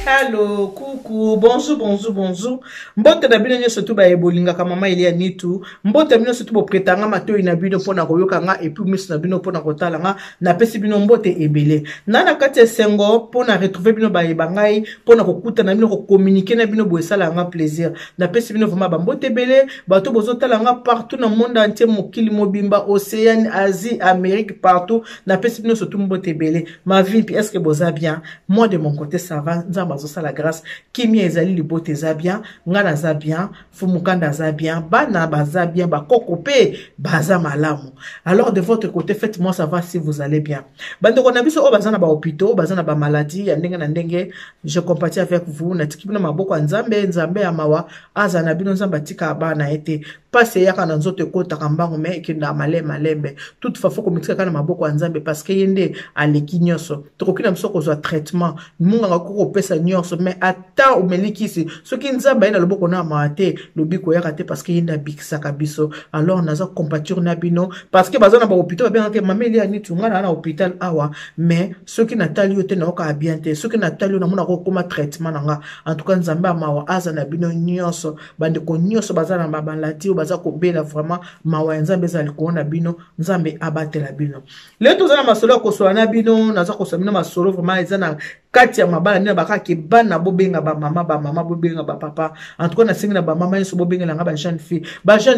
Allô, coucou, bonjour, bonjour, bonjour. Mbote na bino surtout ba ebolinga ka mama Elia Nitu. Mbote bino surtout bo pretanga mato ina bino pona koyoka nga et puis miss na bino pona kotala nga na pesi bino mbote ebele. Na kati sengo pona retrouver bino ba ebangai pona kokuta na bino ko communiquer na bino bo esala nga plaisir. Na pesi bino vraiment ba mbote ebele bato bozo tala nga partout na monde entier mokili mobimba Océanie, Asie, Amérique partout. Na pesi bino surtout mbote ebele. Ma vie puis est-ce que boza bien? Moi de mon côté ça va. Nzambazo la grâce kimi ezali libote za bien ngana za bien fumukanda za bien bana baza bien bakoko pe baza malamu. Alors de votre côté faites-moi savoir si vous allez bien. Bando kona biso o bazana ba hôpitaux bazana ba maladie ya ndenge na ndenge. Je compatis avec vous na tikibina maboko nzambe nzambe ya mawa azana bino nzamba tika bana ete passe yaka na nzoto ekota kambango me ekenda malembe toutefois faut komitika kana maboko nzambe parce que yende aleki nyoso tokokina msoko zo traitement munga ngako pesa nyonso mais ata omelikisi soki nzamba ina loboko na maate lobiko yaka te parce que yenda bikisaka biso. Alors naza compatir na bino parce que bazana ba hôpital ba benga mameli ani tungana na hôpital awa mais soki natali yote na oka bien te soki natali na mona ko koma traitement nanga en tout cas nzamba mawa azana bino nyonso bande ko nyonso bazana ba balati baza ko bela vraiment mawa nzambe za likona bino nzambe abatela bino le tozana masolo ko so na bino naza ko so bino masolo vraiment ezana kati ya mabala nina bakaki bana bobenga ba mama bobenga ba papa en tout cas na singi na ba mama yeso bobenga nga ba jeune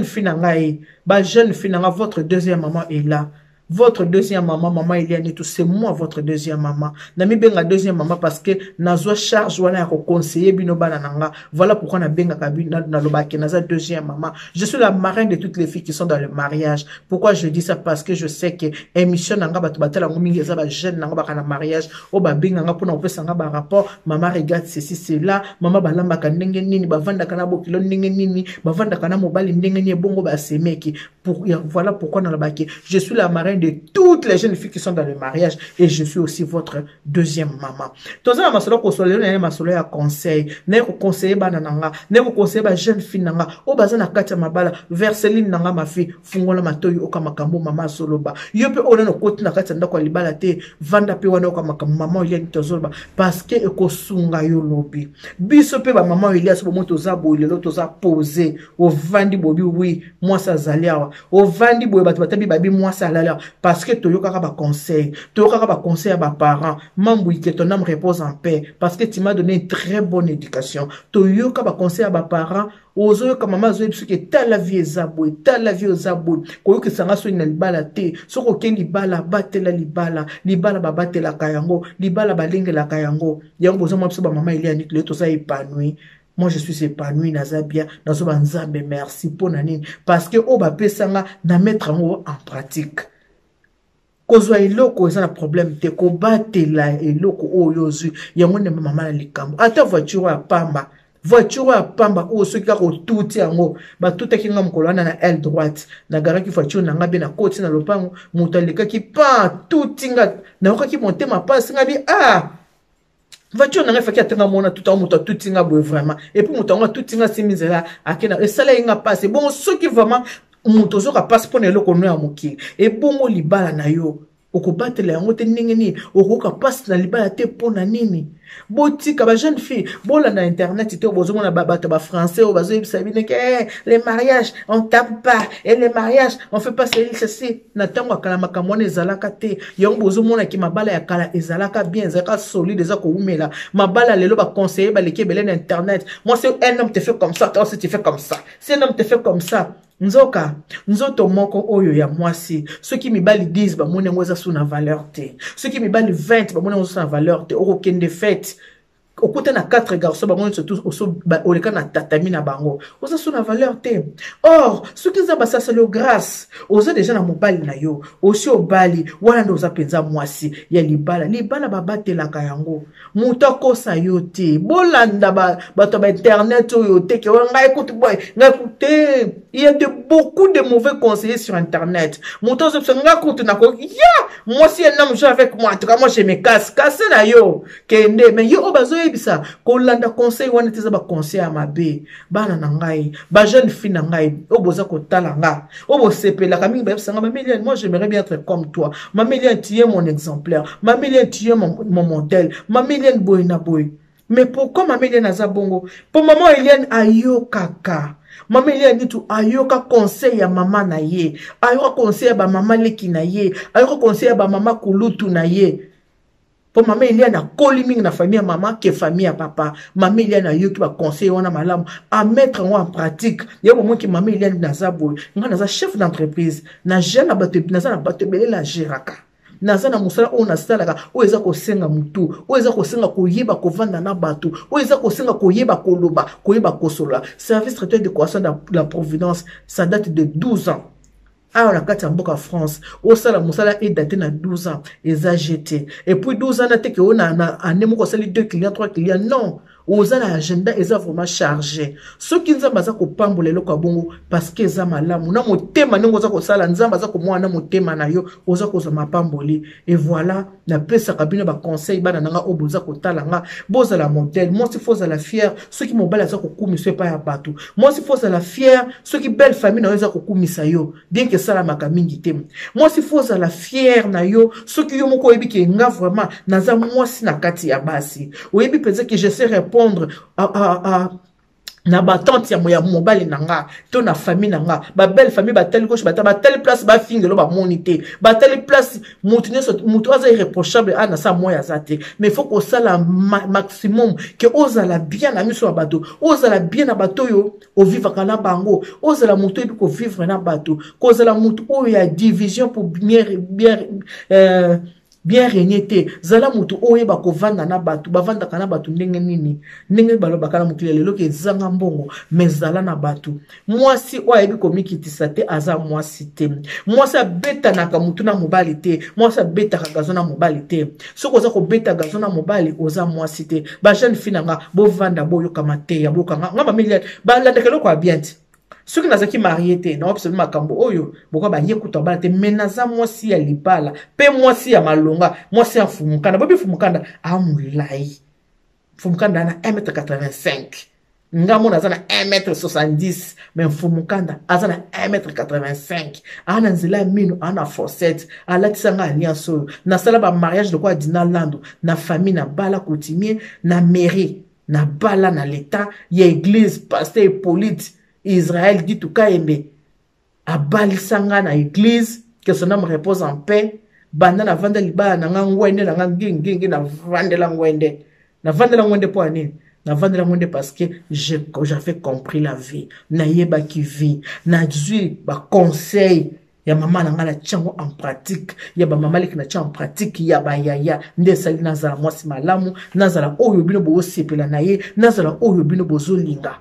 fille na ngai ba jeune fille na nga votre deuxième maman est là. Votre deuxième maman, maman Elia Nitu, c'est moi votre deuxième maman. Nami benga deuxième maman parce que nazo charge wana ko conseiller bino bana nanga. Voilà pourquoi na benga kabina na lobaki naza deuxième maman. Je suis la marraine de toutes les filles qui sont dans le mariage. Pourquoi je dis ça? Parce que je sais que émission nanga batu batela ngomingi za ba jeune nanga ba kana mariage o ba benga nga pona opesa nga ba rapport maman regarde ceci cela maman balamba ka ndenge nini bavanda kana bokilo ndenge nini bavanda kana mobali ndenge nini bongo ba semeki pour voilà pourquoi na lobaki je suis la marraine de toutes les jeunes filles qui sont dans le mariage et je suis aussi votre deuxième maman. Toza masolo ko solo na masolo ya conseil na ko conseiller bana nanga na ko conseiller ba jeune fille nanga o bazana kati mabala verseline nanga ma fille fungola matoyi o kama kambo mama soloba yo pe ona no koti na kati ndako libala te vanda pe wana o kama mama ile tozoloba parce que eko sunga yo lobi biso pe ba mama ile aso moto za boile lo toza poser o vandi bobi oui moi ça zaliawa o vandi boye batu batabi babi moi ça lala parce que toyoka ba conseil à ba parents mambu que ton âme repose en paix parce que tu m'as donné une très bonne éducation toyoka ba conseil à ba parents ozo ka mama zo ebiso ke ta la vie ezabwe koyoka sanga so ina libala te soko ke libala batela libala babatela kayango libala balengela kayango yango bozo mwa biso ba mama Elia Nitu le to sa épanoui. Moi, je suis épanoui, Nazabia, dans Nzambe, merci pour nanine. Parce que, on va pesanga, na mettre en pratique. Kozwa eloko eza na problème te ko batela eloko oyozu yango ne mama na likambo ata voiture ya pamba o soki ka ko tuti yango ba tutaki nga mokolo na aile droite na garaki voiture na ngabe na koti na lopango muta lekaki pa tuti nga na okaki montema passe nga bi voiture na ngafaki atenga mona tout en muta tuti nga boye vraiment et puis muta nga tuti nga simizela akena esala nga passe bon soki vraiment muto zoka passe pour ne loko no ya moki e bongo libala na yo okobatela yango te ndenge nini okoka passe na libala te pona nini botika ba jeune fille bola na internet te bozomona bato ba français o bazo yebisa bine ke les mariages on tape pas et les mariages on fait pas ceci na tango akala makamwana ezalaka te yango bozomona ki mabala ya kala ezalaka bien ezalaka solide eza ko umela mabala lelo ba conseiller ba leke bele na internet moi c'est un homme te fait comme ça toi aussi tu fais comme ça c'est un homme te fait comme ça nzoka nzoto moko oyo ya mwasi ceux qui mibali 10 ba mona ngoza suna valeur te ceux qui mibali 20 ba mona ngoza suna valeur te okokende fête okuta na 4 garçons ba mona surtout oleka na tatami na bango oza suna valeur te. Or ceux qui za basasa le grâce oza déjà na mobali na yo aussi obali wana ndo oza penza mwasi ya libala babatela kayango mutako sa yo te bolanda bato ba internet oyo te ke nga écoute boy nga écoute il y a beaucoup de mauvais conseillers sur internet muto zo nga écoute na ko moi si un homme joue avec moi en tout cas moi je me casse na yo kende mais yo obazo yebisa ko landa conseil wana te za ba conseil à mabe bana na ngai ba jeune fille na ngai oboza ko talanga obo sepela ka mingi ba sanga Mameliane moi j'aimerais bien être comme toi Mameliane tu es mon exemplaire Mameliane tu es mon modèle Mameliane boy na boy Mais pourquoi maman Eliane aza bongo? Pour maman Eliane ayokaka. Maman Eliane dit tout ayoka conseil ya maman na ye. Ayoka conseil ya ba maman leki na ye. Ayoka conseil ya ba maman kulutu na ye. Pour maman Eliane a colliming na famille ya maman que famille ya papa. Maman Eliane ayoki ba conseil wana malamu à mettre en pratique. Ya moment que maman Eliane naza boy, nga naza chef d'entreprise, na jeune abato naza na bato belé la géraka. Naza na musala o nasalaka o eza ko senga mutu o eza ko senga ko yeba ko vanda na batu o eza ko senga ko yeba ko loba ko yeba ko sola. Service traiteur de croissance de la Providence, ça date de 12 ans. Ah, on a quatre en France. Au sala musala est daté na 12 ans. Eza jeté. Et puis 12 ans, que on a un numéro sali 2 clients, 3 clients. Non. Aux agenda est vraiment chargé. Ceux qui n'ont pas ça pambo le loka bongo parce que ça malamu na motema ningo za ko sala nzamba za ko mwana motema na yo oza ko za mapamboli. Et voilà na pesa kabine ba conseil bana nanga oboza ko talanga boza la modèle moi si faut la fière ceux qui m'obala za ko kumisa pa ya batu moi si faut la fière ceux qui belle famille na za ko kumisa yo bien que ça la makamingi tem moi si faut la fière na yo ceux qui yo moko ebi ke nga vraiment na za moi si na kati ya basi oyebi penser que je sais répondre na ba tante ya moya mobali nanga to na famille nanga ba belle famille ba telle gauche ba telle place ba fingelo ba monité ba telle place mutu aza irréprochable ana sa moya zate mais faut que ça la maximum que ozala bien na miso bato ozala bien na bato yo o vivre kana bango ozala mutu ebi ko vivre na bato kozala mutu o ya division pour bien régné zala mutu oye bako vanda na batu bavanda kana batu ndenge nini ndenge baloba kana mukile lelo ke zanga mbongo mais zala na batu mwasi oye bi komikitisa te aza mwasi te mwasi abeta na mutu na mobali te mwasi abeta ka gazo na mobali te soko za ko beta gazo na mobali oza mwasi te ba jeune fille nga bo vanda boyo kama te ya boka nga ba milliard ba la dekelo kwa bien te. Ceux qui n'ont marié, non, absolument, Kambo, Oyo, pourquoi bah, yécoute, bah, te menaza, moi, si elle est pas là, paie moi, si à malonga, moi, si à Fumukanda, Bobby Fumukanda, à Moulai. Fumukanda, na 1m85. Ngamo, na 1m70, mais Fumukanda, azana 1m85. Ana nzela mino, ana fossette, ala tisanga alliance, na salaba mariage de quoi Dinalando, na famille, na bala coutumier, na mairie, na bala, na l'état, y a église, pasteur, Hippolyte, Israël dit tout cas aimé a balisanga na église que son âme repose en paix banda na vanda liba na ngwende na ngingi na vandela ngwende pour ani na vandela ngwende parce que j'avais compris la vie na yeba qui vit na dzu ba conseil ya maman na ngala tchango en pratique ya ba maman leki na tchango en pratique ya ba yaya nde sali nazala mwasi malamu nazala oyo bino bo sepela na ye nazala oyo bino bozo linga.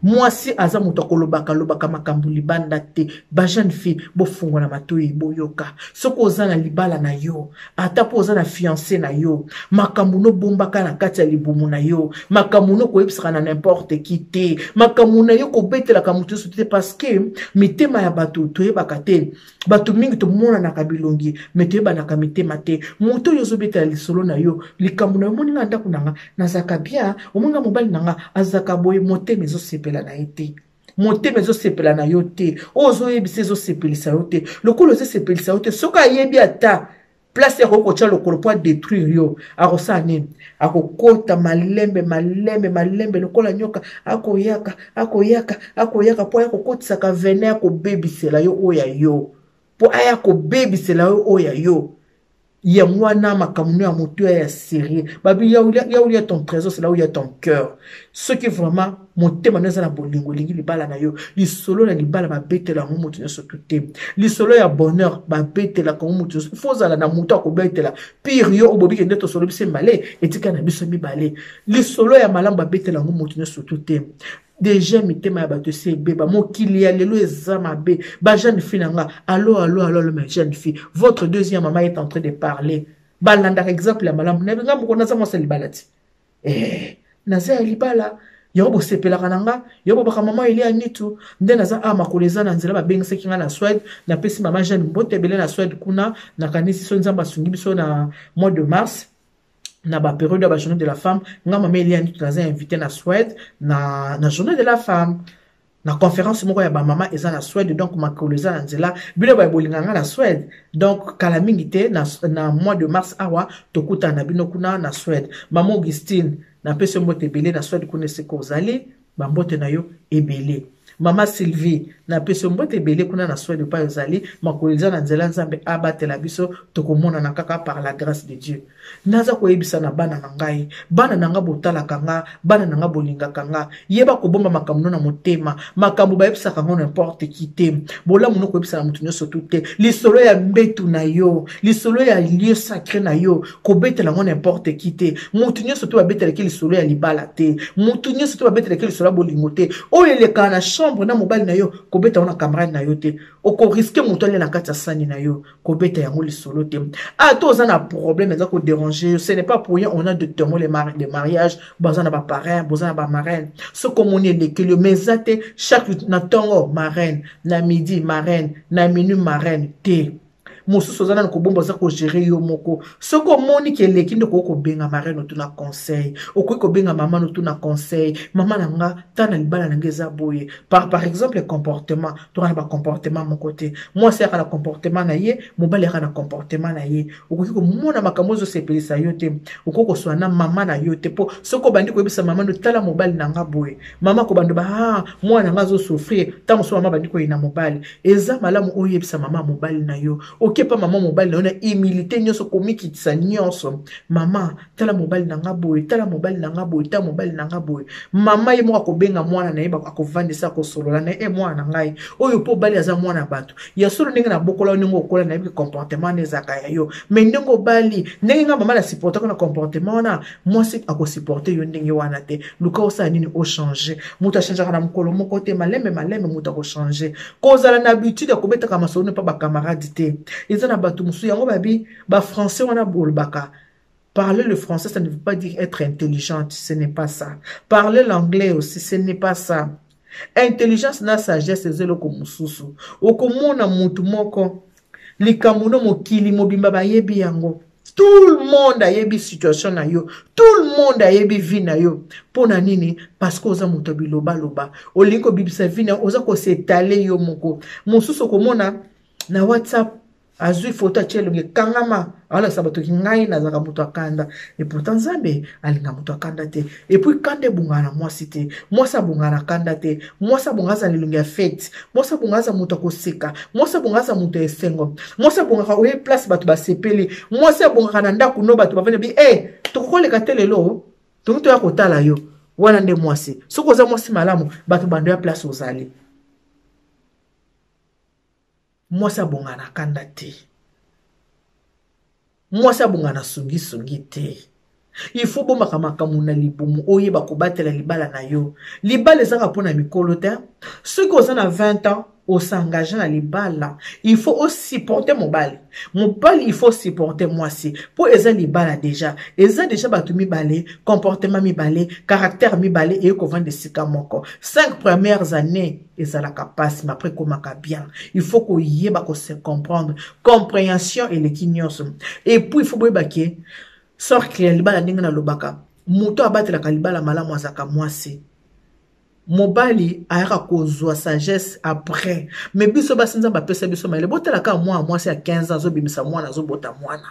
Moi si aza muto kolobaka lobaka makambu libanda te ba jeune fille bo fungo na matoyi boyoka soko oza na libala na yo ata po oza na fiancé na yo makambu no bombaka na kati ya libumu na yo makambu no koyebisaka na n'importe qui te makambu na yo kobetela ka mutu so te parce que mitema ya bato toyebaka te bato mingi to mona na kabilongi meteba na kamitema te mutu yo zo betela lisolo na yo likambu na yo moni nga ndako nanga nazaka bien omonga mobali nanga azaka boye motema zo sepela na ete motema zo sepela na yo te ozo yebise zo sepelisa yo te lokolo zo sepelisa yo te soka yebi ata place ya kokocha lokolo po détruire yo akosa nini akokota malembe lokola nyoka akoyaka po akokotisaka vene akobebisela yo oya yo po aya kobebisela yo oya yo ya mwana makamuno ya moto ya sérieux babi ya où il y a ton trésor c'est là où il y a ton cœur ce qui vraiment motema neza na bolingo lingi libala na yo lisolo na libala ba betela ngo moto nyoso tuté lisolo ya bonheur ba betela ko moto fozala na moto ko betela pire yo obobi ke ndeto solo bise malé etika na biso mi balé lisolo ya malamba ba betela ngo moto nyoso tuté. Déjà mitema ya bato se beba mokili ya lelo ezama be ba jeune fille nga allo ma jeune fille votre deuxième maman est en train de parler balanda exemple ya malamu na nga moko naza mwasa libala ti naza libala yobo sepela kananga yobo baka maman ili anitu nde naza makoleza na nzela ba bengise kinga na Suède na pesi maman jeune mbote bele na Suède kuna na kanisi so nzamba sungi biso na mois de mars na ba période de la journée de la femme nga mama Eliane tu naza invité na Suède na journée de la femme na conférence moko ya ba mama eza na Suède donc makoleza na nzela bino ba bolinga nga na Suède donc kala mingi te na mois de mars awa tokuta na bino kuna na Suède maman Augustine na pesi mbote ebele na swadi kuna seko ozali ba mbote na yo ebele. Mama Sylvie na pesi mbote ebele kuna na swadi pa ozali makoleza na nzela nzambe abatela biso tokomona na kaka par la grâce de Dieu. Naza koyebisa na bana na ngai, bana na nga botalaka nga, bana na nga bolingaka nga, yeba kobomba makambo na motema, makambo bayebisaka ngo n'importe qui te. Bolamu no koyebisa na mutu nyonso te. Lisolo ya mbetu na yo, lisolo ya lieu sacré na yo, kobetela ngo n'importe qui te. Mutu nyonso to babetela ki lisolo ya libala te. Mutu nyonso to babetela ki lisolo ya bolingo te. Oyo eleka na chambre na mobali na yo, kobeta na camarade na yo te. Oko risque mutu ale na kati ya sani na yo, kobeta yango lisolo te. Ah, to oza na problème eza ko déranger, ce n'est pas pour rien on a de témoins les mariages, bazana ba parrain, bazana ba marraine. Ce comme on est les que le mesate chaque na tongo marraine, na midi marraine, na minuit marraine te. Mosusu ozana na kobomba za ko gérer yo moko. Soko moni ke leki ndo ko benga marraine no tuna conseil. Okoki ko benga maman no tuna conseil. Maman na nga tana libala na ngeza boye. Par exemple le comportement, tu as ba comportement mon côté. Moi c'est ka na comportement na ye, mobali ka na comportement na ye. Okoki ko mona makambo zo sepelisa yo te. Okoki ko swana maman na yo te po. Soko bandi ko yebisa maman no tala mobali na nga boye. Maman ko bando ba moi na nga zo souffrir. Ta mo so maman bandi ko ina mobali. Eza malamu oyebisa maman mobali na yo. Pas maman mobile na humilité nyonso komiki tsa nyonso mama tala mobile na ngabo tala mobile na ngabo tala mobile na ngabo mama ye mo ko benga mwana na ye ba ko vandisa ko solola na mwana ngai oyo po bali aza mwana bato ya solo ndenge na bokola ndenge okola na ye comportement nezaka ya yo mais ndenge bali ndenge nga mama la supporter ko na comportement na moi c'est ako supporter yo ndenge wana te luka osa nini o changer muta changer na mukolo moko te maleme muta ko changer kozala na habitude ya kobeta kama solo pa ba camarade te. Ils ont abattu musu yango babi ba français wana bolbaka. Parler le français ça ne veut pas dire être intelligent, ce n'est pas ça. Parler l'anglais aussi ce n'est pas ça. Intelligence na sagesse ezelo ko mususu. Okomona mutu moko likamuno mokili mobimba ba yebi yango. Tout le monde a yebi situation na yo. Tout le monde a yebi vie na yo. Pona nini? Parce que oza mutu biloba loba. Olinko bibisa vie na oza ko s'étaler yo moko. Mususu komona na WhatsApp azui photo chelonge kangama ala sabato kingai na zaka mutu akanda et pourtant zambe alinga mutu akanda te et puis kande bungana moi cité moi sa bungana kanda te moi sa bungaza lilunga fête moi sa bungaza mutu akoseka moi sa bungaza mutu esengo moi sa bungaka oye place batu ba sepeli moi sa bungaka na ndaku no batu bavene bi tokoleka telelo to ya kotala yo wana nde mwasi soko za mwasi malamu batu bando ya place ozali. Moi ça bongana kanda te. Moi ça bongana sungi te. Il faut bomba kamaka muna libumu oye bakobatela libala na yo. Libala ezaka pona mikolo te. Ceux qui ont 20 ans on s'engage na libala. Il faut aussi supporter mon bal. Mon bal il faut supporter moi si. Pour eza libala déjà. Eza déjà batu mi balé, comportement mi balé, caractère mi balé et ko vendre sika moko. 5 premières années eza la capacité mais après komaka bien. Il faut ko yeba ko se comprendre, compréhension et les kinyos. Et puis il faut boyeba ke sort clair libala ndenge na lobaka. Muto abatela kalibala malamu azaka mwasi. Mobali ayaka kozwa sagesse après mais biso basinza ba pesa biso maile botela ka moi c'est à 15 ans zo bimisa mwana zo bota mwana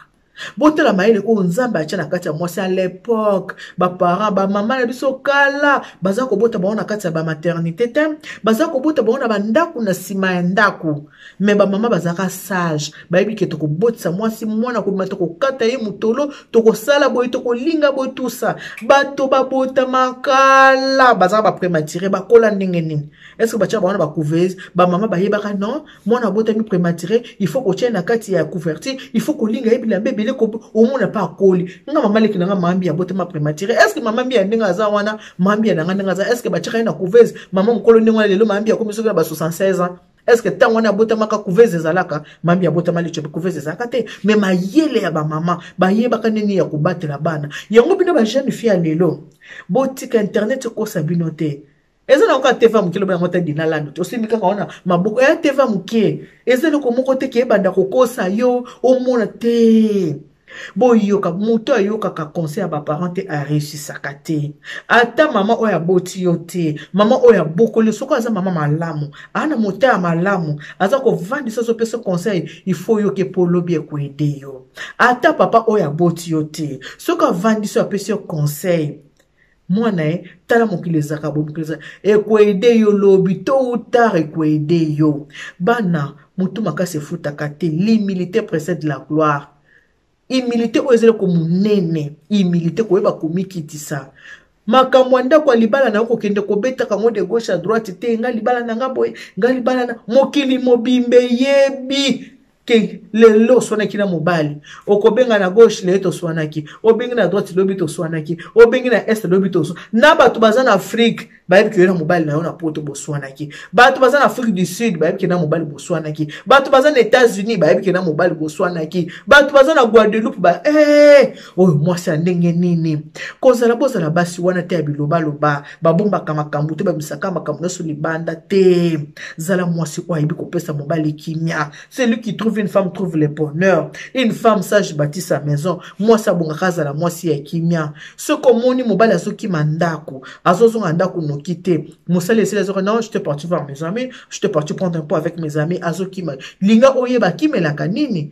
botela maile ko nzamba acha na kati ya mwasi à l'époque ba parents ba maman na biso kala baza ko bota baona kati ya ba maternité te baza ko bota baona ba ndaku na sima ya ndaku mais ba maman bazaka sage ba yebi ke to ko botisa mwasi mwana ko mata ko kata ye mutolo to ko sala boy to ko linga boy tout ça bato ba bota makala baza ba prématuré ba kola ndenge nini est-ce que ba tia baona ba couveuse ba maman ba yebaka non mwana bota mi prématuré il faut ko tia na kati ya couverture il faut ko linga yebi la bébé au monde pas coller nga maman leki nga mambi ya bota ma prématuré est-ce que maman bi ndinga za wana mambi ya ndinga za est-ce que ba tia na couveuse maman mukolo ndinga lelo mambi ya komiso ba 76 ans est-ce que tant wana bota maka couveuse zalaka mambi ya bota mali chobe couveuse zalaka te mais ma yele ya ba maman ba yeba kanini ya kubatela bana yango bino ba jeune fille lelo botika internet ko sabino te ezana ko teva mukilo ba ngota dinalando to simika kaona maboko ya teva mukie ezana ko moko te ke banda ko kosa yo o mona te boyo ka muto ayoka ka conseil ba parents te a réussi sakate ata mama oya boti yo te mama oya bokole soko aza mama malamu ana mota malamu aza ko vandisa so pesa conseil il faut yo ke polo bien ko aider yo ata papa oya boti yo te soko vandisa pesa conseil mwana ye tala mokili ezaka bo mokili ezaka ekoede yo lobi tôt ou tard ekoede yo bana mutu makasi efutaka te l'humilité précède la gloire humilité oyo ezali komunene humilité koyeba komikitisa makambo ya ndako ya libala na yo kokende kobetaka ngo de gauche à droite te nga libala na nga boye nga libala na mokili mobimbe yebi ke lelo oswanaki na mobali okobenga na gauche lelo toswanaki obengi na droite lobi toswanaki obengi na est lobi toswanaki na bato baza na Afrique bayebi ke yo na mobali na yo na poto boswanaki bato baza na Afrique du Sud bayebi ke na mobali boswanaki bato baza na États-Unis bayebi ke na mobali boswanaki bato baza na Guadeloupe oyo mwasi ya ndenge nini kozala bozala basi wana te ya bilobaloba babombaka makambo te babisaka makambo nyonso libanda te zala mwasi oyo ayebi kopesa mobali kimia celui qui trouve une femme trouve le bonheur une femme sage bâtit sa maison mwasi abongaka azala mwasi ya kimia soki omoni mobali azokima ndako azozonga ndako noki te mosali esili azoka non je t'ai parti voir mes amis je t'ai parti prendre un pot avec mes amis azokima linga oyeba kimelaka nini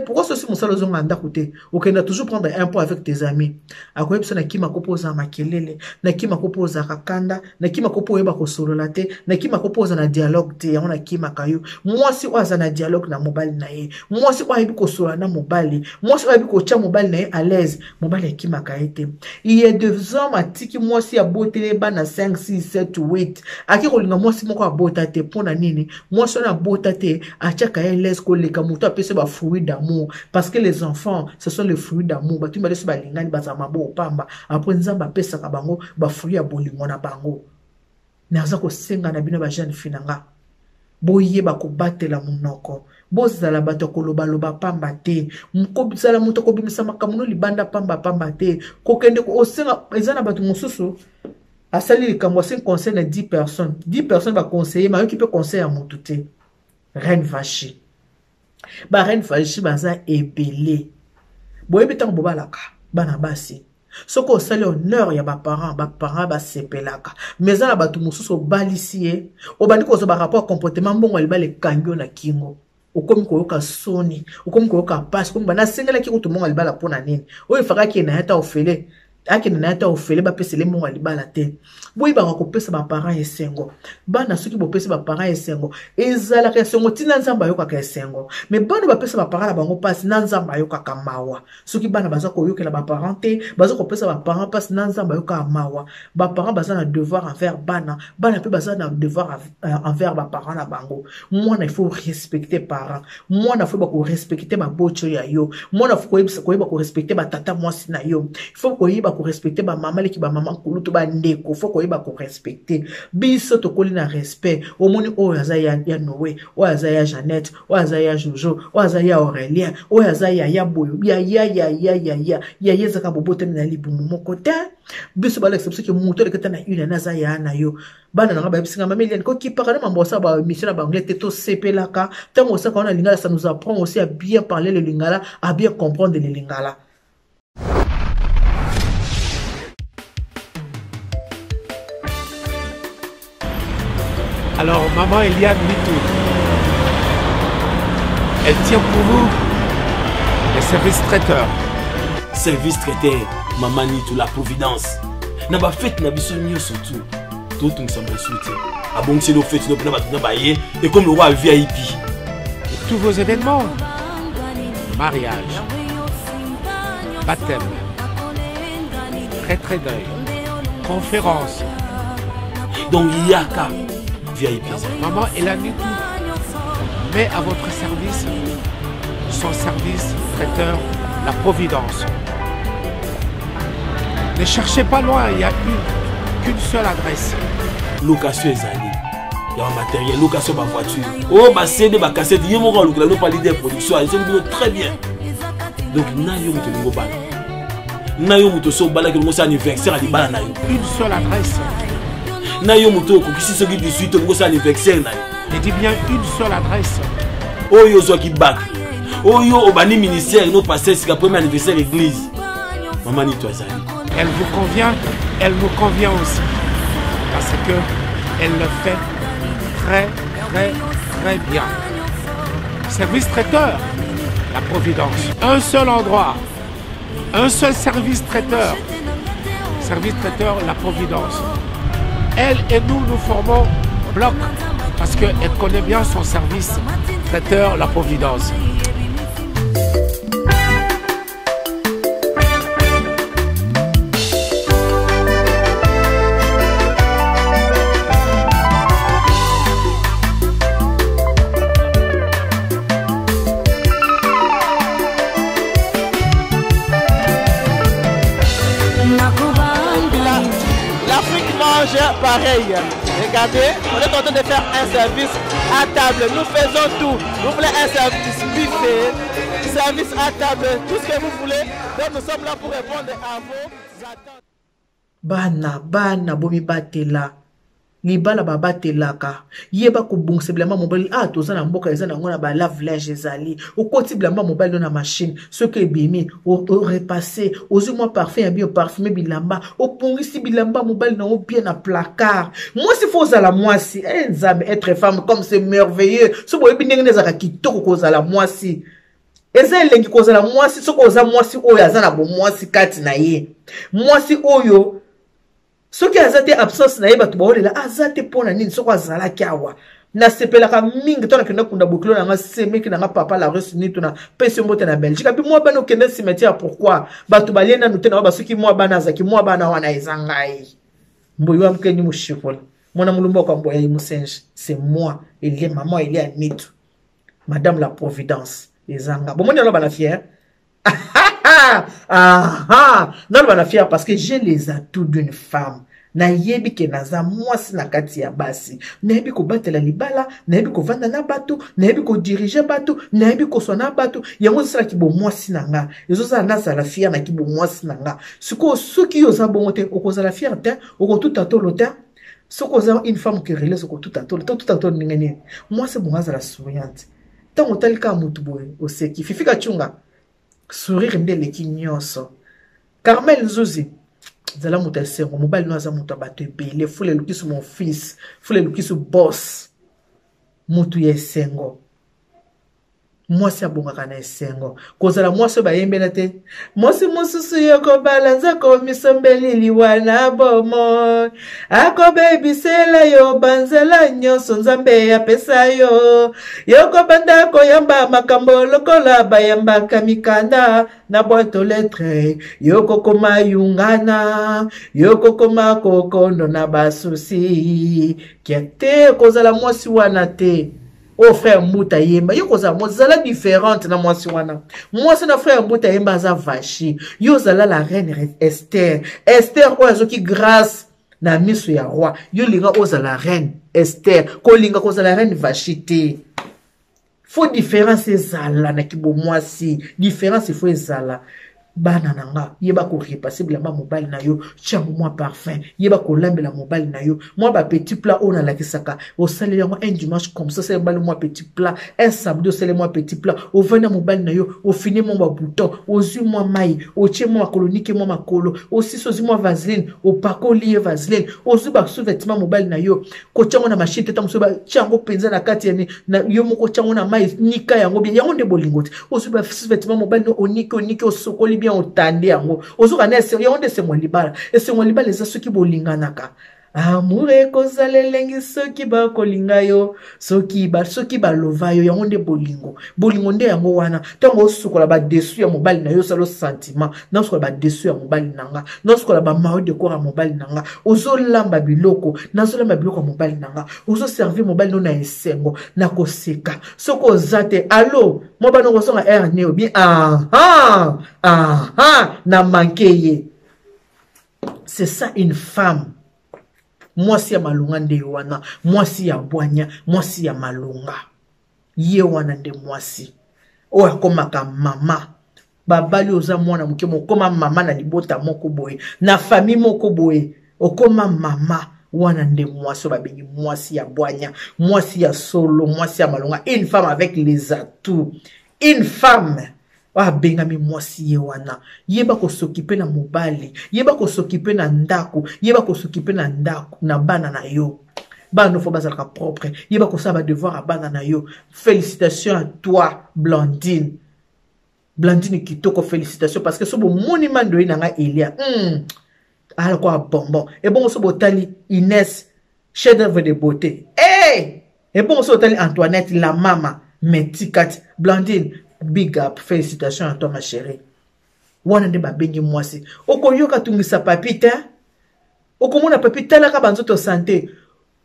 pourquoi ceci mon salon zonga côté ok na toujours prendre un pot avec tes amis akoye biso na kima kopoza makelele na kima kopoza kakanda na kima kopo yeba ko solola te na kima kopoza na dialogue te on na kima kayo mwasi oza na dialogue na mobali na ye mwasi oyebi ko solola na mobali mwasi oyebi ko tia mobali na ye à l'aise mobali kima kaete il y a deux hommes atiki mwasi ya botele ba na 5 6 7 8 aki ko linga mwasi moko abota te pona nini mwasi na bota te atia ka ye l'aise ko leka muto apese ba fruit d'amour parce que les enfants ce sont les fruits d'amour batu balesi balingani bazama bo pamba après nzamba pesa ka bango ba fruit ya bolingo na bango naza ko senga na bino ba jeune finanga boye ba ko batela munoko bozala bato koloba loba pamba te mukobisala muto ko bimisa makamuno libanda pamba pamba te ko kende ko osenga ezana bato mususu asali likambo 5 conseils na 10 personnes ba conseiller ma qui peut conseiller à mutu te reine vache ba reine vache baza ebele boye betango bobalaka bana basi soko osali honneur ya ba parents ba sepelaka mais za na bato mususu balisier obandi ko zo ba rapport comportement mbongo libale kangyo na kingo okomi koyoka soni okomi koyoka passe komi bana sengela ki kutu mbongo libala pona nini oyo faka ki na yata ofele akene na yata ofele ba pesele mbongo libala te boyi ba ko pesa ba parents esengo bana soki bo pesa ba parents esengo ezala ka esengo tina nzamba yoka ka esengo mais bana ba pesa ba parents na bango passe na nzamba yoka ka mawa soki bana baza ko yokela ba parents te baza ko pesa ba parents passe na nzamba yoka mawa ba parents baza na devoir envers bana pe baza na devoir envers ba parents na bango mwana il faut respecter parents mwana faut ba ko respecter ba bocho ya yo mwana faut ko respecter ba tata mwasi na yo il faut ko yiba ko respecter ba mama leki ba mama kulutu ba ndeko faut ko yiba ko respecter biso to koli na respect omoni oyo aza ya Noé oyo aza ya Jeannette oyo aza ya Jojo oyo aza ya Aurélien oyo aza ya Boyo ya yezaka bobote na libumu moko te biso ba l'exception que muto le kata na une na za ya na yo bana na ba bisinga mameli ko ki parana mambosa ba mission na banglais te to sepelaka tango sa kana lingala ça nous apprend aussi à bien parler le lingala à bien comprendre le lingala. Alors, maman Eliane Mitou, elle tient pour vous les services traiteurs. Service traiteur, maman Nitou, la providence. N'a pas fait na biso surtout. Tout nous sommes soutien. Ah bon, c'est nos fêtes, nous pas bailler et comme le roi VIP. Et tous vos événements, mariage, baptême, retrait d'œil, conférence. Donc il y a qu'à VIP. Maman Eliane Mitou met à votre service son service traiteur, la providence. Ne cherchez pas loin, il n'y a qu'une seule adresse. Location Ezali. Il y a un matériel, location de ma voiture. Oh, ma CD, ma cassette, il y a mon rôle, nous parlons de production, ils sont très bien. Donc, nous avons un nouveau bal. Nous avons un bal qui est anniversaire à l'Ibala. Une seule adresse. Nous avons un qui est 18 qui est anniversaire. Je dis bien une seule adresse. Oh, yo, zo qui back. Oh, yo, au bani ministère, nous passons, c'est le premier anniversaire de l'église. Maman Nitou Ezali. Elle vous convient, elle me convient aussi. Parce que elle le fait très bien. Service traiteur, la providence. Un seul endroit, un seul service traiteur. service traiteur La Providence. Elle et nous formons bloc parce qu'elle connaît bien son service traiteur La Providence. Pareil, regardez, on est en train de faire un service à table. Nous faisons tout. Vous voulez un service buffet, service à table, tout ce que vous voulez. Donc nous sommes là pour répondre à vos attentes. Bana, bomi batela. Libala babatelaka yeba ko bongseblama mobile toza na mboka eza na ngona ba lave linge ezali okoti blamba mobile na machine ce que bimi o repasser ozuma parfum ya bio parfumé bilamba opongisi bilamba mobile na o bien na placard moi si faut za la moisi nzambe être femme comme c'est merveilleux so boye binenge nezaka kitoko ko za la moisi eza elengi ko za la moisi so ko za moisi oyo aza na bo moisi kati na ye moisi oyo soki azate absence na ye bato baolela azate pona nini soko azalaki awa nasepelaka mingi tona kenda kunda bokilo na nga semeki na nga papa la Russie ni tona pesi mbote na Belgique abi mwa bana okende cimetière pourquoi bato balenda nute na basoki mwa bana azaki mwa bana wana ezangai mboyi wa mkeni mushikola mwana mulumba kwa mboya imusenje c'est moi Elie maman Elie Anitu madame la Providence ezanga bomoni alo bana fière non bana fière parce que j'ai les atouts d'une femme na yebi ke naza mwasi na kati ya basi na yebi ko batela libala na yebi ko vanda na bato na yebi ko diriger bato na yebi ko sona bato yango sala ki bo mwasi na nga ezo sala na sala fière na ki bo mwasi na nga siko soki yo za bongo te okoza la fierté oko tout atolo te soko za une femme qui relève soko tout atolo ngene moi c'est bon azala souriante tango talika mutu boye oseki fifika chunga sourire ndele ki nyonso Carmel Nzuzi zala mutu esengo mobali no aza mutu abato ebele fule lukisu mon fils fule lukisu boss mutu ya esengo mwasi abongaka na esengo kozala mwasi bayembela te mwasi mosusu yokobala nza komisombeli liwana bomo akobebisela yo banzela nyonso nzambe apesa yo yokobanda koyamba makambo lokola bayambaka mikanda na boîte aux lettres yokokoma yungana yokokoma kokondo na basusi kiate kozala mwasi wana te. Oh frère Mouta Yemba, yo koza mozala différente na mwasi wana. Mwasi na frère Mouta Yemba aza vachi. Yo zala la reine Esther. Esther o azoki grâce na miso ya roi. Yo linga oza la reine Esther. Ko linga koza la reine vachi te. Faut différence ezala na kibo mwasi. Différence faut ezala. Bana nanga yeba ko repasser bilamba mobile na yo chango moi parfum yeba ko lambela mobile na yo moi ba petit plat on a la kisaka au salé moi un dimanche comme ça c'est bal moi petit plat un samedi c'est moi petit plat au venir mobile na yo au finir mon bouton au zu moi maille au tie moi colonique moi makolo aussi sozi moi vaseline au pako lié vaseline au zu ba sous-vêtement mobile na yo ko chango na machine teta muso ba chango penza na kati yani na yo moko chango na maille nika yango bien yango de bolingote au zu ba sous-vêtement mobile no onike au sokoli bien otande yango ozuka na ese yango de se mo libala ese mo libala eza soki bolinganaka amour ekozala elengi soki bakolinga yo soki balova yo yango nde bolingo nde yango wana ntango osukola badesu ya mobali na yo osala sentiment na osukola badesu ya mobali na nga na osukola bamao de corps ya mobali na nga ozolamba biloko nazolamba biloko ya mobali na nga ozoservir mobali no na esengo na koseka soki oza te alo mobali noko osonga air ne obi na manke ye. C'est ça une femme. Mwasi ya malunga nde wana, mwasi ya bwanya, mwasi ya malunga. Ye wana nde mwasi. Oya komaka mama. Babali oza mwana muke mokoma mama na libota moko boye. Na famille moko boye. Okoma mama. Wana nde mwasi babengi mwasi ya bwanya, mwasi ya solo, mwasi ya malunga. Une femme avec les atouts. Une femme. Ah bengami mwasi ye wana yeba ko s'occuper na mobali yeba ko s'occuper na ndako yeba ko s'occuper na ndako na bana na yo bana fo bazalaka propre yeba ko saba devoir a bana na yo. Félicitations à toi Blandine kitoko félicitations parce que so bo monument de na nga Elia ala quoi bonbon et bon so botali Inès chef d'œuvre de beauté et bon so botali Antoinette la mama Metikat Blandine big up félicitations à toi ma chérie wana nde babengi mwasi okoyoka tungisa papite okomona papite la ka banzoto santé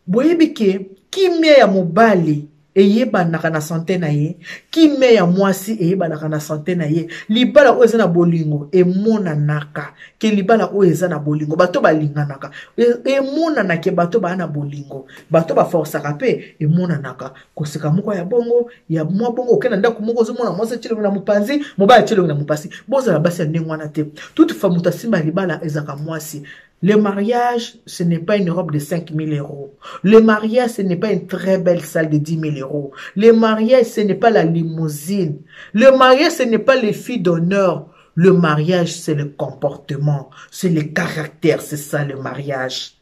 boyebi ke kimia ya mobali eyebanaka na santé na ye kimia ya mwasi eyebanaka na santé na ye libala oyo eza na bolingo emonanaka ke libala oyo eza na bolingo bato balinganaka emonanake bato baa na bolingo bato baforsaka mpe emonanaka koseka moko ya bongo ya mwa bongo okenda ndako moko ozomona mwasi etyelongi na mopanzi mobali etyelongi na mopasi bozala basi ya ndenge wana te toutefois moto asimba libala ezaka mwasi. Le mariage, ce n'est pas une robe de 5 000 euros. Le mariage, ce n'est pas une très belle salle de 10 000 euros. Le mariage, ce n'est pas la limousine. Le mariage, ce n'est pas les filles d'honneur. Le mariage, c'est le comportement. C'est le caractère. C'est ça le mariage.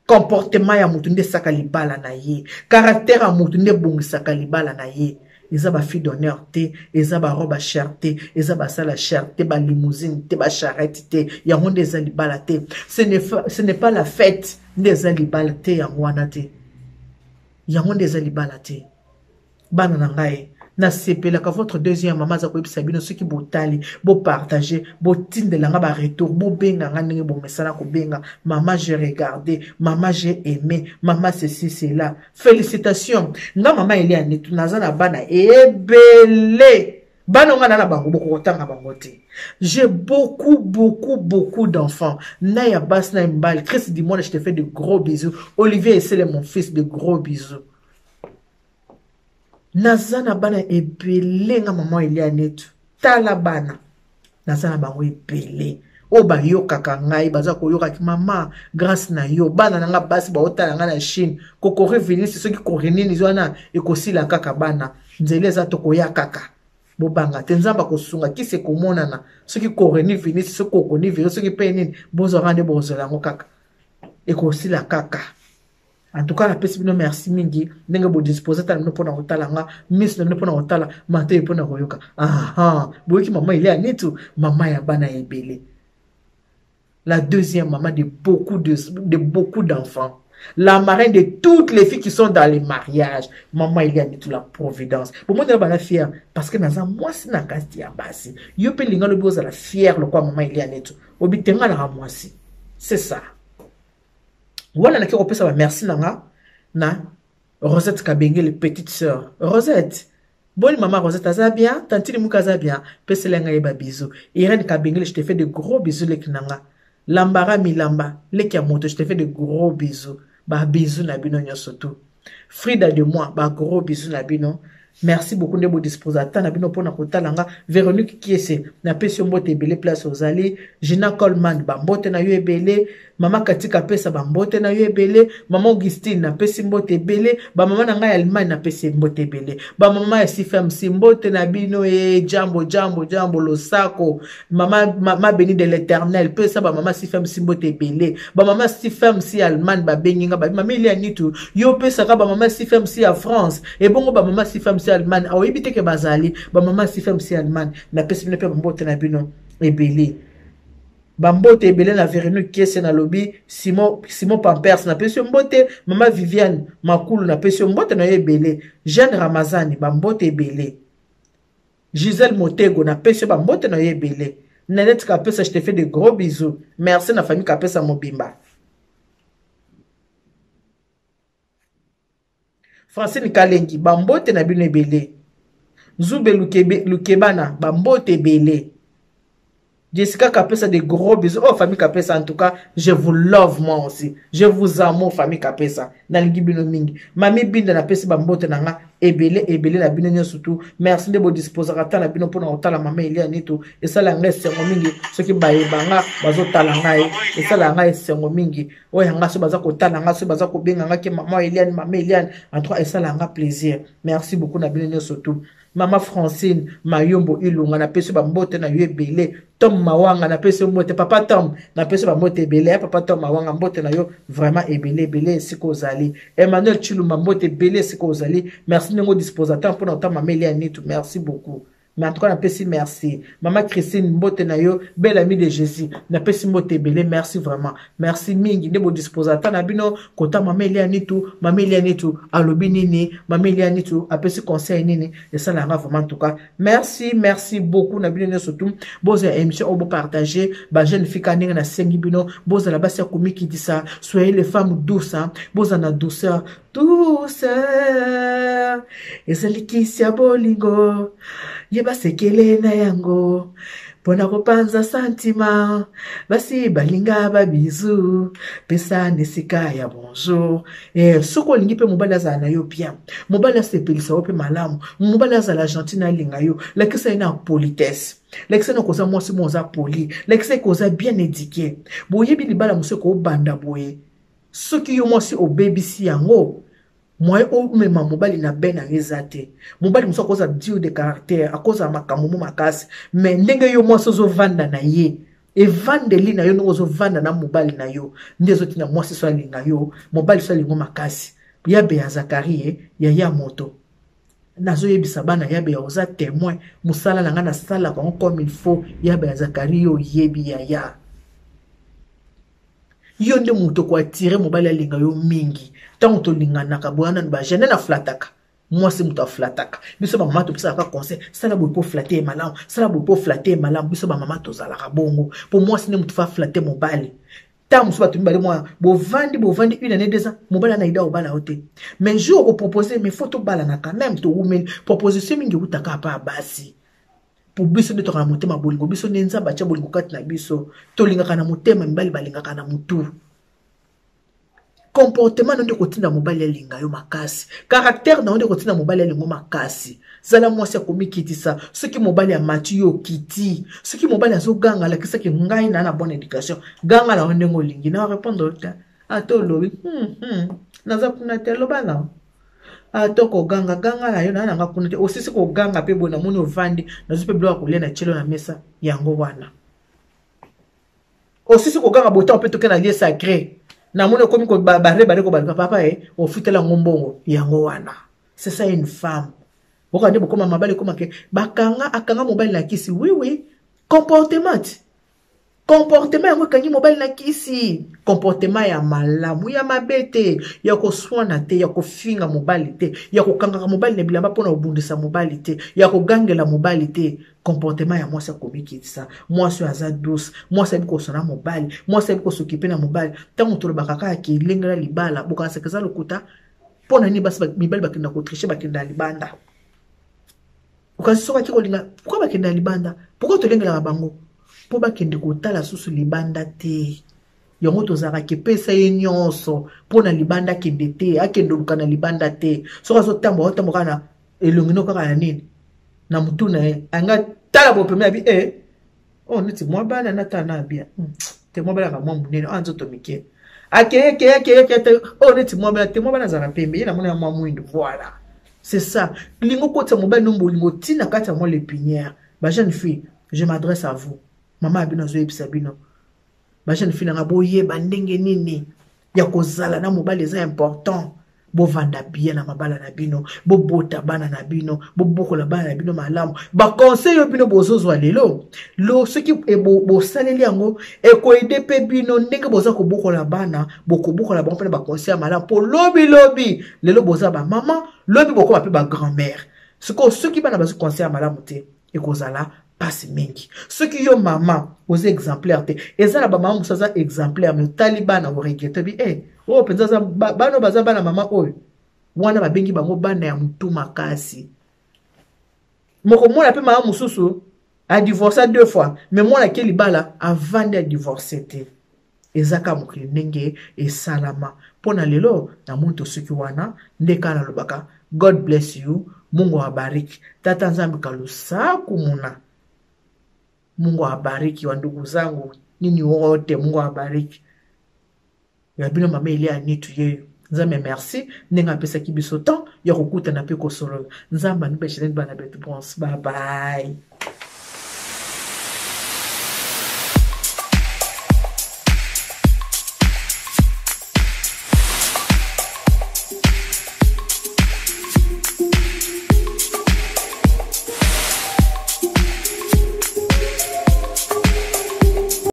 Comportement ya mutunde sakalibala na ye. Caractère ya mutunde bungi sakalibala na ye. Eza ba fille d'honneur te, eza ba robe à cherté, eza ba salle à cherté, ba limousine te, ba charrette te, yango nde eza libala te. Ce n'est pas la fête nde eza libala te yango wana te. Yango nde eza libala te. Bana na ngai, na sepelaka votre deuxième maman za koyebisa bino soki botali, bo partager, bo tindelanga ba retour, bo benga nga ndenge bo mesala ko benga, maman j'ai regardé, maman j'ai aimé, maman ceci cela. Félicitations. Nga maman Elia netu naza na bana ebele. Bana nga na bango boko kotanga bango te. J'ai beaucoup d'enfants. Naya Bas na Mbal, Chris Dimone, je te fais de gros bisous. Olivier Essele mon fils, de gros bisous. Nazana bana ebele nga maman Elia netu tala bana nazana bango ebele o ba yoka kangai baza ko yoka ki mama grâce na yo bana nga basi ba otala nga na Chine kokore Venise soki korenini zwana ekosila kaka bana nzele za to koya kaka bobanga tenzamba kosunga kise komonana soki koreni Venise soki kokoni vero soki penini bozo rande bozo lango kaka ekosila kaka. En tout cas, la personne me merci mingi. N'engue bo disposer ta no pona hotala nga, miss no pona hotala, mate pona royoka. Ah, boyeki maman il est à netu, maman ya bana ebele. La deuxième maman de beaucoup d'enfants. La marraine de toutes les filles qui sont dans les mariages. Maman il est à netu la providence. Pour moi on est fier parce que naza moi si na kasti ya basi. Yo pe linga le boza la fier le quoi maman il est à netu. Obitenga la moi si. C'est ça. Voilà na ki kopesa ba merci nanga na Rosette Kabenge les petite sœur. Rosette. Bonne maman Rosette aza bien, tantine muka aza bien. Pese lenga yeba bisous. Irène Kabenge je te fais de gros bisous lek nanga. Lambara Milamba lek ya moto je te fais de gros bisous. Ba bisous na bino nyosoto. Frida de moi ba gros bisous na bino. Merci beaucoup de vous disposer. Tana bino pona kotalanga. Véronique Kiese na pesi mbote ebele place aux allées. Gina Coleman ba mbote na yo ebele. Maman Katika pesa ba mbote na yo ebele. Maman Augustine na pesi mbote ebele. Ba maman na ngai Allemagne na pesi mbote ebele. Ba maman ya sifam si mbote na bino jambo losako. Maman bénie de l'Éternel pesa ba maman sifam si mbote ebele. Ba maman sifam si Allemagne ba benginga ba maman ili anitu. Yo pesa ka ba maman sifam si a France. Et bongo ba maman sifam si Allemagne. Awo ibite ke bazali ba maman sifam si Allemagne na pesi bino pe mbote na bino ebele. Bambote ebele na Véronique Kiese na lobby Simon Pampers na pesi mbote maman Viviane Makulu na pesi mbote na ebele Jeanne Ramazani bambote ebele Gisèle Motego na pesi bambote na ebele Nanette Kapesa je te fais de gros bisous merci na famille Kapesa Mobimba Francine Kalengi bambote na bino ebele Zube Lukebana bambote ebele Jessica Kapesa de gros bisous. Oh, famille Kapesa, en tout cas, je vous love moi aussi. Je vous aime, famille Kapesa. Nalingi bino mingi. Mami binda na pesi bambote nanga. Ebele na bino surtout. Merci de vous disposer à ta la bino pour na la maman il y a nitu. Et ça la ngai sengo mingi. Ce qui baye banga bazo talangai. Et ça la ngai sengo mingi. Ouais, hanga so baza ko talanga so baza ko benga nga ke maman Eliane, maman Eliane. En tout cas, et ça la nga plaisir. Merci beaucoup na bino surtout. Maman Francine, Mayombo Ilunga na pesi bambote na yo ebele. Tom Mawanga na pesi mbote papa Tom na pesi bambote ebele papa Tom Mawanga mbote na yo vraiment ebele siko zali. Emmanuel Chilumba mbote ebele siko zali. Merci nengo disposateur pour notre maman Elia Nitu. Merci beaucoup. mais en tout cas napesi merci maman Christine mbote na yo belle amie de Jésus napesi mbote belé merci vraiment merci mingi ndebo disposata na bino kota mama Elianitu alobi nini mama Elianitu apesi conseil nini et ça la vraiment en tout cas merci beaucoup na bino surtout boza émission obo partager ba jeune fille kaninga na sengi bino boza la basi komiki disa soyez les femmes douces boza na douceur ezalikisi ya bolingo yeba sekele na yango pona kopanza santima basi balinga babizu pesa nesika ya bonjour soko olingi pe mobali azala na yo bien mobali asepelisa yo pe malamu mobali azala gentil na linga yo lakisa ina politesse lakisa na koza mwasi moza poli lakisa koza bien éduqué boyebi libala museko obanda boye soki yo mwasi obebisi yango moi o mema mobali na ben angezate mobali muso koza dio de caractère akoza makamumu makasi mais ndenge yo mwasi zo vanda na ye e vandeli na yo no zo vanda na mobali na yo ndezo tina mwasi so alinga yo mobali so alingo makasi yabe ya Zakarie ya moto nazo yebisa bana yabe ya oza témoin musala na ngana sala comme il faut yabe ya Zakarie yo yebi ya yo nde muto ko attirer mobali alinga yo mingi tango to lingana ka boana ba jene na flataka moi c'est muto flataka biso ba mama to pesa ka conseil sala bo po flatter malam sala bo po flatter malam biso ba mama to zala ka bongo pour moi c'est ne muto fa flatter mobali tango so ba to mbali moi bo vandi une année deux ans mobali na ida obala ote mais jour au proposer mais photo bala na quand même to women proposition mingi utaka pa basi pour biso de to kana motema bolingo biso nenza ba cha bolingo kat na biso to linga kana motema mbali balinga kana mutu comportement nde kotinda mobali ya linga yo makasi caractère na nde kotinda mobali ya lingo makasi zala mwasi akomikitisa soki mobali ya mati yo kiti soki mobali azoganga la kisaki ngai na bonne éducation ganga la ndengo lingi na répondre ta atolobi naza kuna telo bana atoko ganga la yo na nga kuna te osisi ko ganga pe bona moni ovandi nazo pe blo akolia na chelo na mesa yango wana osisi ko ganga bota pe toke na lieu sacré na mone komi ko bare ko balika papa o futela ngombongo yango wana c'est ça une femme okande bokoma mabale koma ke bakanga akanga mobali na kisi oui comportement yango kangi mobali na kisi comportement ya malamu ya mabete ya ko swana te ya ko finga mobali te ya ko kanga mobali ne bilamba pona obundisa mobali te ya ko gangela mobali te comportement ya mwasi akomikisa mwasi aza douce mwasi abiko sona mobali mwasi abiko s'occuper na mobali tango to bakaka ki lengela libala boka sekeza lokuta pona ni basi mibali bakinda ko tricher bakinda libanda ukasi soka kiko linga pourquoi bakinda libanda pourquoi to lengela bango po bakende kotala susu libanda te yango tozaka ke pesa ye nyonso pona libanda kende te akende luka na libanda te soka so tambo kana elongino kaka na nini na mutu na anga tala bo pemia bi oh niti mwa bana na tana bia te mwa bana ka mwa munene anzo to mike ake oh niti mwa bana zaka pembe na mona mwa mwindo voilà c'est ça lingo kota mobile nombo lingo tina kata mwa les pinières ba jeune fille je m'adresse à vous mama abino zo yebisa bino ba jeune fille nga boye bandenge nini ya kozala na mobile eza important bo vanda bien na mabala na bino bo bota bana na bino bo bokola bana na bino malamu ba conseil yo bino bozozwa lelo lo soki bo saleli yango ko aider pe bino ndenge boza ko bokola bana bokobokola bango pe ba conseil malamu po lobi lelo boza ba maman lobi bokoma pe ba grand-mère soki bana bazo conseil malamu te ekozala passe mingi soki yo mama oze exemplaire te ezala ba mama musaza exemplaire mais talibana o regrette bi o penza bano baza bana mama oyo wana babengi bango bana ya mutu makasi moko mona pe mama mususu a divorcé 2 fois mais mona ke libala avant de divorcer te ezaka mokili ndenge esalama pona lelo na muntu soki wana ndeka na lobaka God bless you Mungu abariki tata nzambe kalusa kumuna Mungu abariki wa ndugu zangu nini wote Mungu abariki ya bino mama Elianitu yeyo nzambe merci nenga pesa kibiso temps ya kokuta na pe ko solo nzamba nibeshene bana betu bons bye bye